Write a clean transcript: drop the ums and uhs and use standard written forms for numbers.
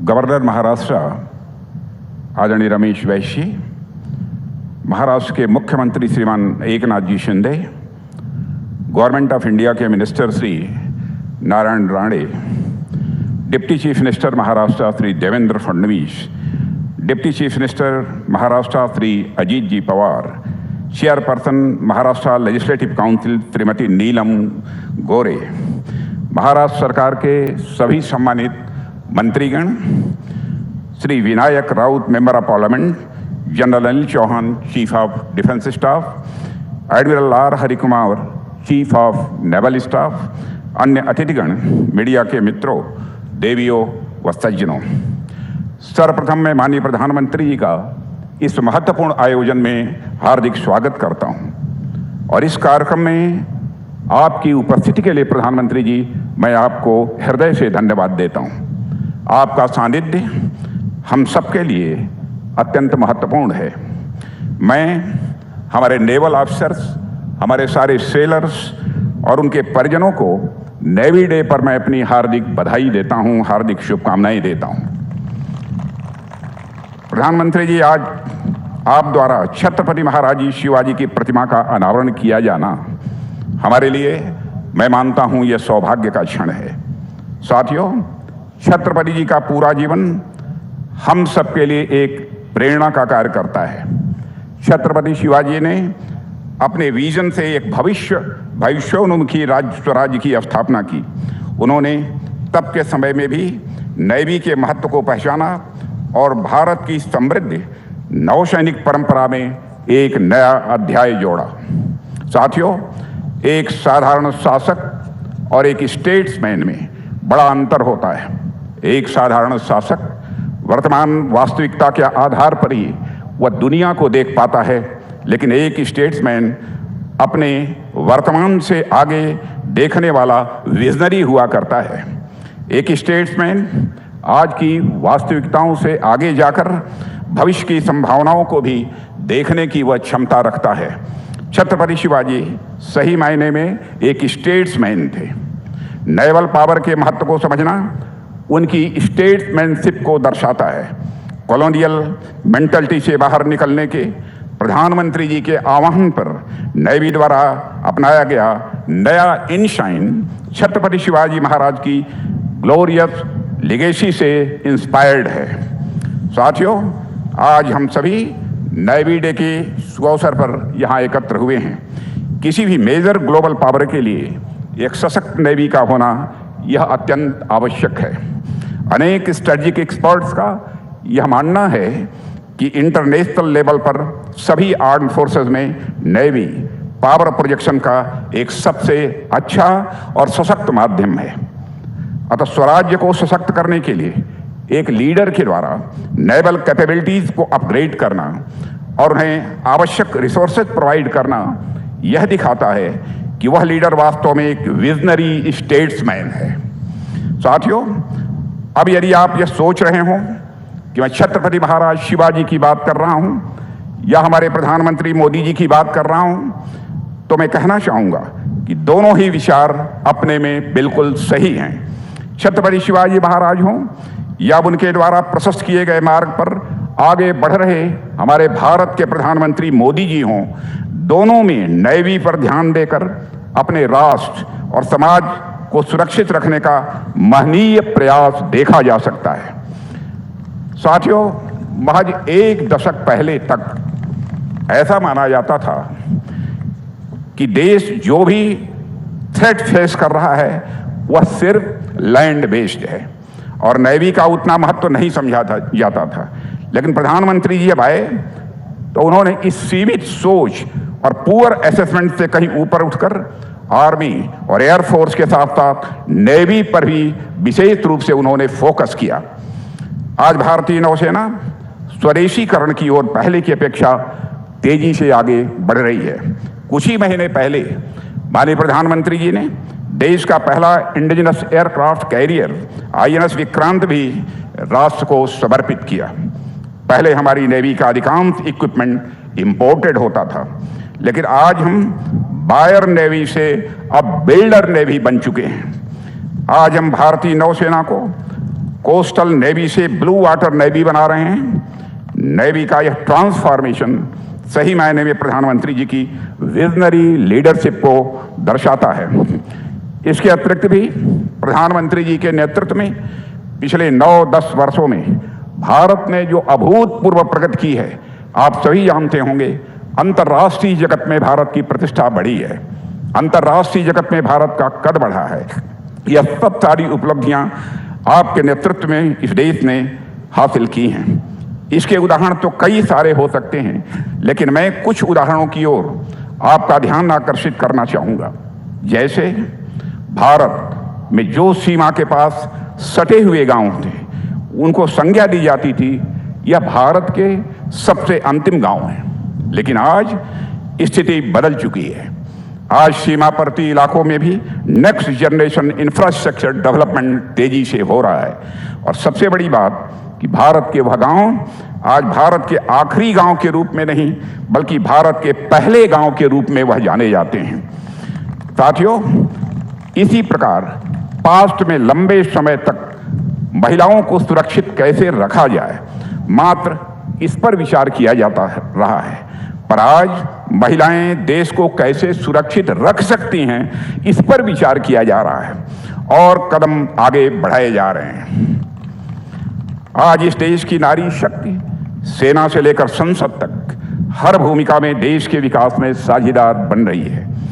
Governor Maharashtra आदरणीय रमेश बैस, महाराष्ट्र के मुख्यमंत्री श्रीमान Eknath ji Shinde, government of India के minister Shri Narayan Rane, deputy chief minister Maharashtra Shri Devendra Fadnavis, deputy chief minister Maharashtra Shri Ajit ji Pawar, chairperson Maharashtra legislative council Shrimati Neelam Gorhe, Maharashtra सरकार के सभी सम्मानित मंत्रीगण, Shri Vinayak Raut member of parliament, general Anil Chauhan chief of defence staff, admiral R Harikumar chief of naval staff, अन्य अतिथिगण, मीडिया के मित्रों, देवियों व सज्जनों, सर्वप्रथम मैं माननीय प्रधानमंत्री जी का इस महत्वपूर्ण आयोजन में हार्दिक स्वागत करता हूं और इस कार्यक्रम में आपकी उपस्थिति के लिए प्रधानमंत्री जी मैं आपको हृदय से धन्यवाद देता हूं। आपका सानिध्य हम सबके लिए अत्यंत महत्वपूर्ण है। मैं हमारे नेवल ऑफिसर्स, हमारे सारे सेलर्स और उनके परिजनों को नेवी डे पर मैं अपनी हार्दिक बधाई देता हूं, हार्दिक शुभकामनाएं देता हूं। प्रधानमंत्री जी, आज आप द्वारा छत्रपति महाराज जी शिवाजी की प्रतिमा का अनावरण किया जाना हमारे लिए, मैं मानता हूं, यह सौभाग्य का क्षण है। साथियों, छत्रपति जी का पूरा जीवन हम सबके लिए एक प्रेरणा का कार्य करता है। छत्रपति शिवाजी ने अपने विजन से एक भविष्योन्मुखी राज्य स्वराज्य की स्थापना की। उन्होंने तब के समय में भी नेवी के महत्व को पहचाना और भारत की समृद्ध नौसैनिक परंपरा में एक नया अध्याय जोड़ा। साथियों, एक साधारण शासक और एक स्टेट्समैन में बड़ा अंतर होता है। एक साधारण शासक वर्तमान वास्तविकता के आधार पर ही वह दुनिया को देख पाता है, लेकिन एक स्टेट्समैन अपने वर्तमान से आगे देखने वाला विजनरी हुआ करता है। एक स्टेट्समैन आज की वास्तविकताओं से आगे जाकर भविष्य की संभावनाओं को भी देखने की वह क्षमता रखता है। छत्रपति शिवाजी सही मायने में एक स्टेट्समैन थे। नेवल पावर के महत्व को समझना उनकी स्टेट्समैनशिप को दर्शाता है। कॉलोनियल मेंटलिटी से बाहर निकलने के प्रधानमंत्री जी के आह्वान पर नेवी द्वारा अपनाया गया नया इनशाइन छत्रपति शिवाजी महाराज की ग्लोरियस लिगेसी से इंस्पायर्ड है। साथियों, आज हम सभी नेवी डे के अवसर पर यहाँ एकत्र हुए हैं। किसी भी मेजर ग्लोबल पावर के लिए एक सशक्त नेवी का होना यह अत्यंत आवश्यक है। अनेक स्ट्रेटेजिक एक्सपर्ट्स का यह मानना है कि इंटरनेशनल लेवल पर सभी आर्म फोर्सेस में नेवी पावर प्रोजेक्शन का एक सबसे अच्छा और सशक्त माध्यम है। अतः स्वराज्य को सशक्त करने के लिए एक लीडर के द्वारा नेवल कैपेबिलिटीज को अपग्रेड करना और उन्हें आवश्यक रिसोर्सेज प्रोवाइड करना यह दिखाता है कि वह लीडर वास्तव में एक विजनरी स्टेट्समैन है। साथियों, अब यदि आप यह सोच रहे हो कि मैं छत्रपति महाराज शिवाजी की बात कर रहा हूं या हमारे प्रधानमंत्री मोदी जी की बात कर रहा हूं, तो मैं कहना चाहूंगा कि दोनों ही विचार अपने में बिल्कुल सही हैं। छत्रपति शिवाजी महाराज हों या उनके द्वारा प्रशस्त किए गए मार्ग पर आगे बढ़ रहे हमारे भारत के प्रधानमंत्री मोदी जी हों, दोनों में नेवी पर ध्यान देकर अपने राष्ट्र और समाज को सुरक्षित रखने का महनीय प्रयास देखा जा सकता है। साथियों, महज एक दशक पहले तक ऐसा माना जाता था कि देश जो भी थ्रेट फेस कर रहा है वह सिर्फ लैंड बेस्ड है और नेवी का उतना महत्व नहीं समझा जाता था। लेकिन प्रधानमंत्री जी जब आए तो उन्होंने इस सीमित सोच और पुअर असेसमेंट से कहीं ऊपर उठकर आर्मी और एयरफोर्स के साथ साथ नेवी पर भी विशेष रूप से उन्होंने फोकस किया। आज भारतीय नौसेना स्वदेशीकरण की ओर पहले की अपेक्षा तेजी से आगे बढ़ रही है। कुछ ही महीने पहले माननीय प्रधानमंत्री जी ने देश का पहला indigenous aircraft carrier INS Vikrant भी राष्ट्र को समर्पित किया। पहले हमारी नेवी का अधिकांश इक्विपमेंट इंपोर्टेड होता था, लेकिन आज हम बायर नेवी से अब बिल्डर नेवी बन चुके हैं। आज हम भारतीय नौसेना को कोस्टल नेवी से ब्लू वाटर नेवी बना रहे हैं। नेवी का यह ट्रांसफॉर्मेशन सही मायने में प्रधानमंत्री जी की विजनरी लीडरशिप को दर्शाता है। इसके अतिरिक्त भी प्रधानमंत्री जी के नेतृत्व में पिछले 9-10 वर्षों में भारत ने जो अभूतपूर्व प्रगति की है, आप सभी जानते होंगे, अंतर्राष्ट्रीय जगत में भारत की प्रतिष्ठा बढ़ी है, अंतर्राष्ट्रीय जगत में भारत का कद बढ़ा है। यह सब सारी उपलब्धियां आपके नेतृत्व में इस देश ने हासिल की हैं। इसके उदाहरण तो कई सारे हो सकते हैं, लेकिन मैं कुछ उदाहरणों की ओर आपका ध्यान आकर्षित करना चाहूँगा। जैसे भारत में जो सीमा के पास सटे हुए गांव थे, उनको संज्ञा दी जाती थी यह भारत के सबसे अंतिम गांव हैं, लेकिन आज स्थिति बदल चुकी है। आज सीमावर्ती इलाकों में भी नेक्स्ट जनरेशन इंफ्रास्ट्रक्चर डेवलपमेंट तेजी से हो रहा है। और सबसे बड़ी बात कि भारत के वह गांव आज भारत के आखिरी गांव के रूप में नहीं, बल्कि भारत के पहले गांव के रूप में वह जाने जाते हैं। साथियों, इसी प्रकार पास्ट में लंबे समय तक महिलाओं को सुरक्षित कैसे रखा जाए, मात्र इस पर विचार किया जाता रहा है, पर आज महिलाएं देश को कैसे सुरक्षित रख सकती हैं, इस पर विचार किया जा रहा है और कदम आगे बढ़ाए जा रहे हैं। आज इस देश की नारी शक्ति सेना से लेकर संसद तक हर भूमिका में देश के विकास में साझेदार बन रही है।